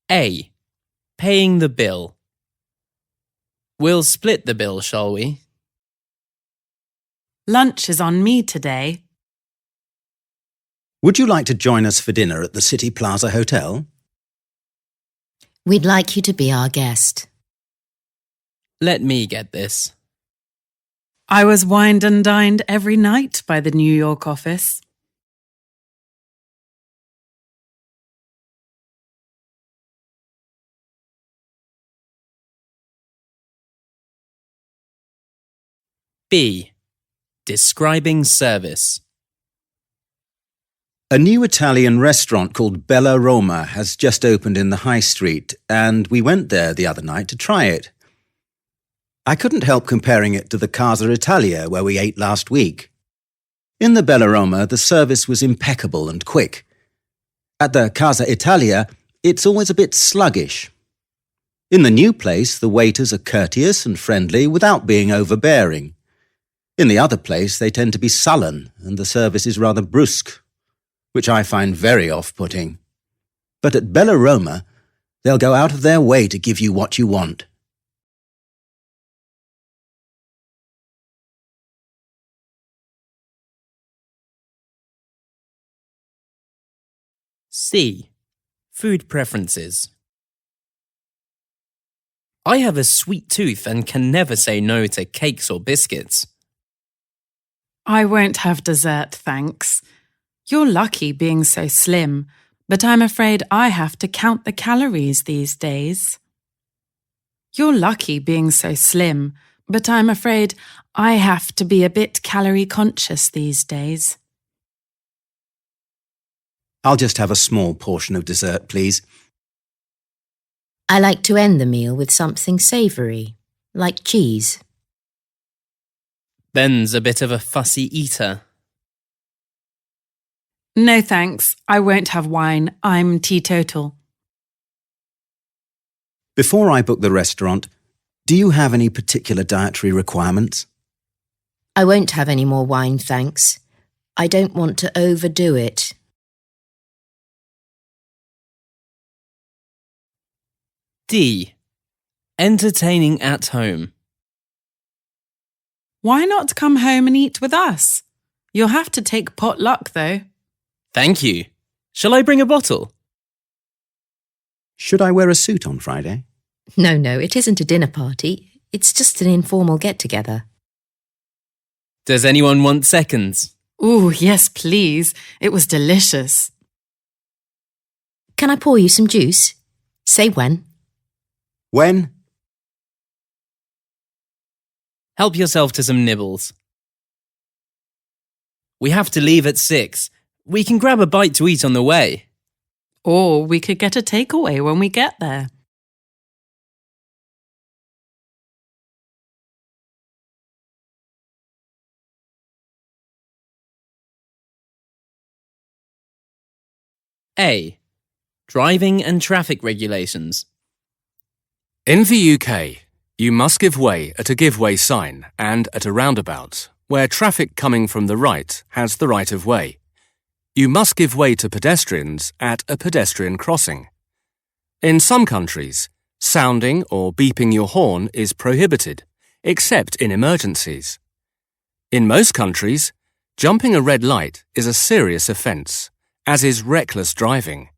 A. Paying the bill. We'll split the bill, shall we? Lunch is on me today. Would you like to join us for dinner at the City Plaza Hotel? We'd like you to be our guest. Let me get this. I was wined and dined every night by the New York office. B. Describing service. A new Italian restaurant called Bella Roma has just opened in the High Street, and we went there the other night to try it. I couldn't help comparing it to the Casa Italia where we ate last week. In the Bella Roma, the service was impeccable and quick. At the Casa Italia, it's always a bit sluggish. In the new place, the waiters are courteous and friendly without being overbearing. In the other place, they tend to be sullen, and the service is rather brusque, which I find very off-putting. But at Bella Roma, they'll go out of their way to give you what you want. C. Food preferences. I have a sweet tooth and can never say no to cakes or biscuits. I won't have dessert, thanks. You're lucky being so slim, but I'm afraid I have to count the calories these days. You're lucky being so slim, but I'm afraid I have to be a bit calorie conscious these days. I'll just have a small portion of dessert, please. I like to end the meal with something savoury, like cheese. Ben's a bit of a fussy eater. No thanks, I won't have wine. I'm teetotal. Before I book the restaurant, do you have any particular dietary requirements? I won't have any more wine, thanks. I don't want to overdo it. D. Entertaining at home. Why not come home and eat with us? You'll have to take potluck, though. Thank you. Shall I bring a bottle? Should I wear a suit on Friday? No, it isn't a dinner party. It's just an informal get-together. Does anyone want seconds? Ooh, yes, please. It was delicious. Can I pour you some juice? Say when. When? Help yourself to some nibbles. We have to leave at 6. We can grab a bite to eat on the way. Or we could get a takeaway when we get there. A. Driving and traffic regulations. In the UK, you must give way at a give-way sign and at a roundabout, where traffic coming from the right has the right of way. You must give way to pedestrians at a pedestrian crossing. In some countries, sounding or beeping your horn is prohibited, except in emergencies. In most countries, jumping a red light is a serious offence, as is reckless driving.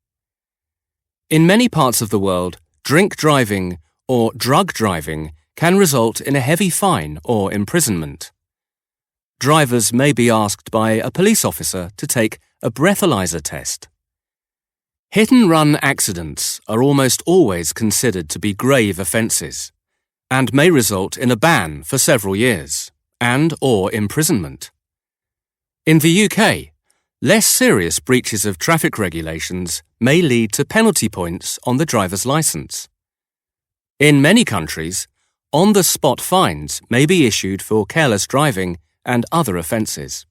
In many parts of the world, drink driving or drug driving can result in a heavy fine or imprisonment. Drivers may be asked by a police officer to take a breathalyzer test. Hit-and-run accidents are almost always considered to be grave offences and may result in a ban for several years and/or imprisonment. In the UK, less serious breaches of traffic regulations may lead to penalty points on the driver's licence. In many countries, on-the-spot fines may be issued for careless driving and other offences.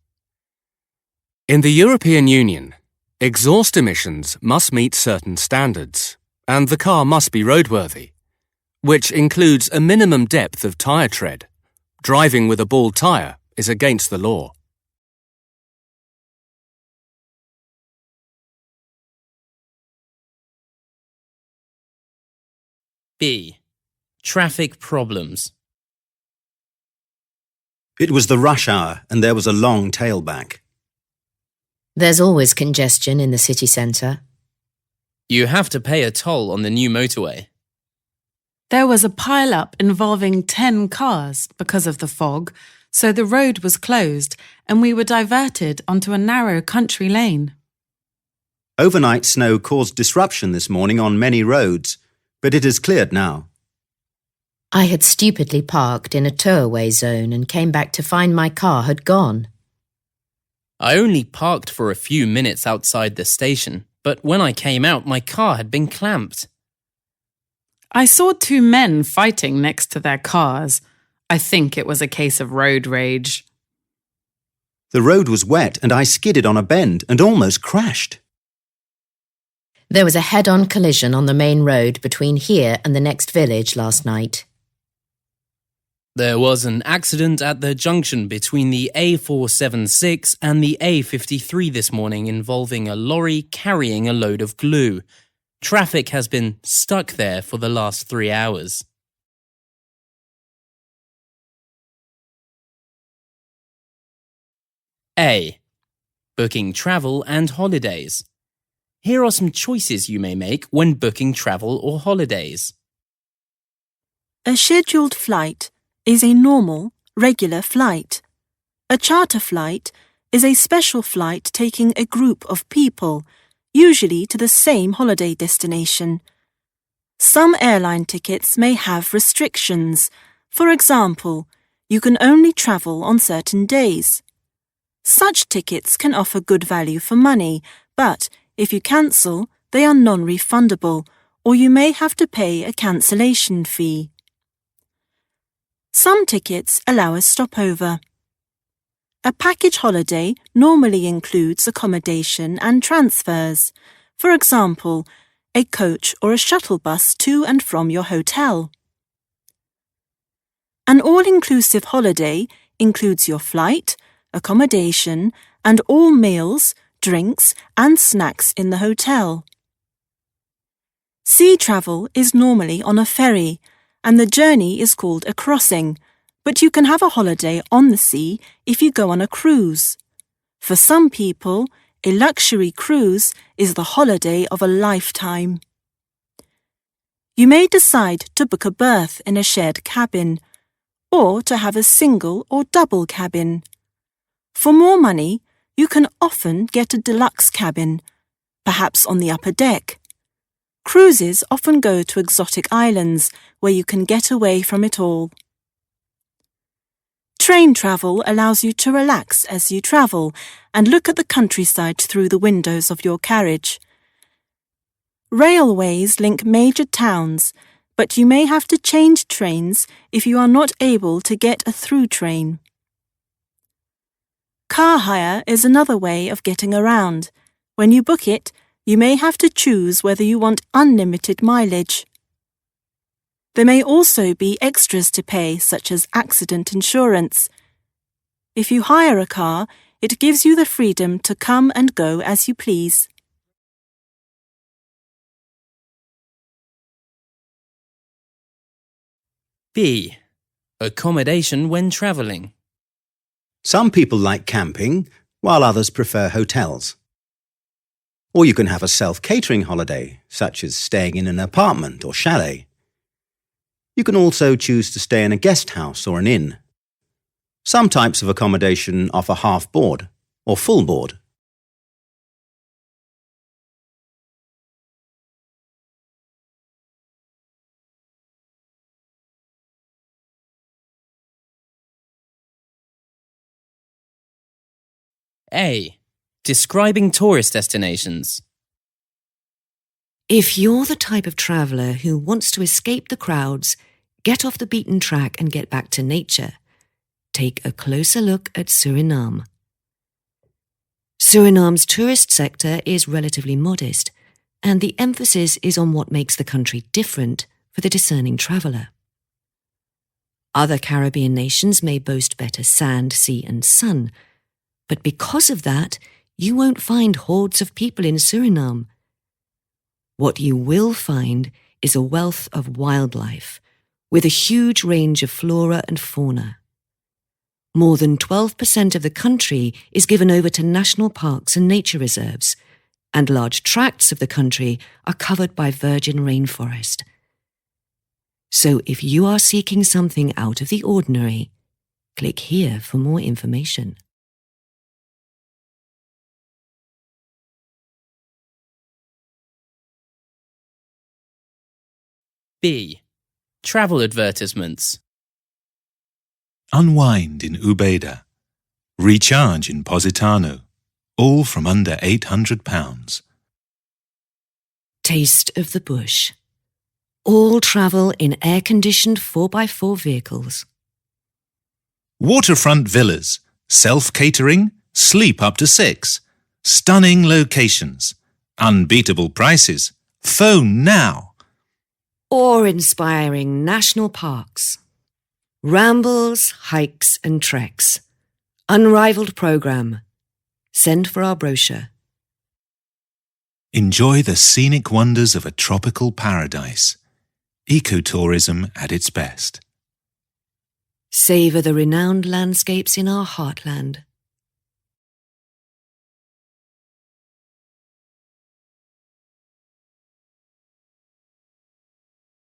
In the European Union, exhaust emissions must meet certain standards, and the car must be roadworthy, which includes a minimum depth of tyre tread. Driving with a bald tyre is against the law. B. Traffic problems. It was the rush hour and there was a long tailback. There's always congestion in the city centre. You have to pay a toll on the new motorway. There was a pile-up involving 10 cars because of the fog, so the road was closed and we were diverted onto a narrow country lane. Overnight snow caused disruption this morning on many roads, but it is cleared now. I had stupidly parked in a tow-away zone and came back to find my car had gone. I only parked for a few minutes outside the station, but when I came out, my car had been clamped. I saw 2 men fighting next to their cars. I think it was a case of road rage. The road was wet and I skidded on a bend and almost crashed. There was a head-on collision on the main road between here and the next village last night. There was an accident at the junction between the A476 and the A53 this morning involving a lorry carrying a load of glue. Traffic has been stuck there for the last 3 hours. A. Booking travel and holidays. Here are some choices you may make when booking travel or holidays. A scheduled flight is a normal, regular flight. A charter flight is a special flight taking a group of people, usually to the same holiday destination. Some airline tickets may have restrictions. For example, you can only travel on certain days. Such tickets can offer good value for money, but if you cancel, they are non-refundable, or you may have to pay a cancellation fee. Some tickets allow a stopover. A package holiday normally includes accommodation and transfers. For example, a coach or a shuttle bus to and from your hotel. An all-inclusive holiday includes your flight, accommodation, and all meals, drinks, and snacks in the hotel. Sea travel is normally on a ferry, and the journey is called a crossing, but you can have a holiday on the sea if you go on a cruise. For some people, a luxury cruise is the holiday of a lifetime. You may decide to book a berth in a shared cabin, or to have a single or double cabin. For more money, you can often get a deluxe cabin, perhaps on the upper deck. Cruises often go to exotic islands where you can get away from it all. Train travel allows you to relax as you travel and look at the countryside through the windows of your carriage. Railways link major towns, but you may have to change trains if you are not able to get a through train. Car hire is another way of getting around. When you book it, you may have to choose whether you want unlimited mileage. There may also be extras to pay, such as accident insurance. If you hire a car, it gives you the freedom to come and go as you please. B. Accommodation when travelling. Some people like camping, while others prefer hotels. Or you can have a self-catering holiday, such as staying in an apartment or chalet. You can also choose to stay in a guest house or an inn. Some types of accommodation offer half board or full board. A. Describing tourist destinations. If you're the type of traveller who wants to escape the crowds, get off the beaten track and get back to nature, take a closer look at Suriname. Suriname's tourist sector is relatively modest, and the emphasis is on what makes the country different for the discerning traveller. Other Caribbean nations may boast better sand, sea and sun, but because of that, you won't find hordes of people in Suriname. What you will find is a wealth of wildlife, with a huge range of flora and fauna. More than 12% of the country is given over to national parks and nature reserves, and large tracts of the country are covered by virgin rainforest. So if you are seeking something out of the ordinary, click here for more information. B. Travel advertisements. Unwind in Ubeda. Recharge in Positano. All from under £800. Taste of the bush. All travel in air-conditioned 4x4 vehicles. Waterfront villas. Self-catering. Sleep up to 6. Stunning locations. Unbeatable prices. Phone now. Awe-inspiring national parks. Rambles, hikes and treks. Unrivaled programme. Send for our brochure. Enjoy the scenic wonders of a tropical paradise. Ecotourism at its best. Savour the renowned landscapes in our heartland.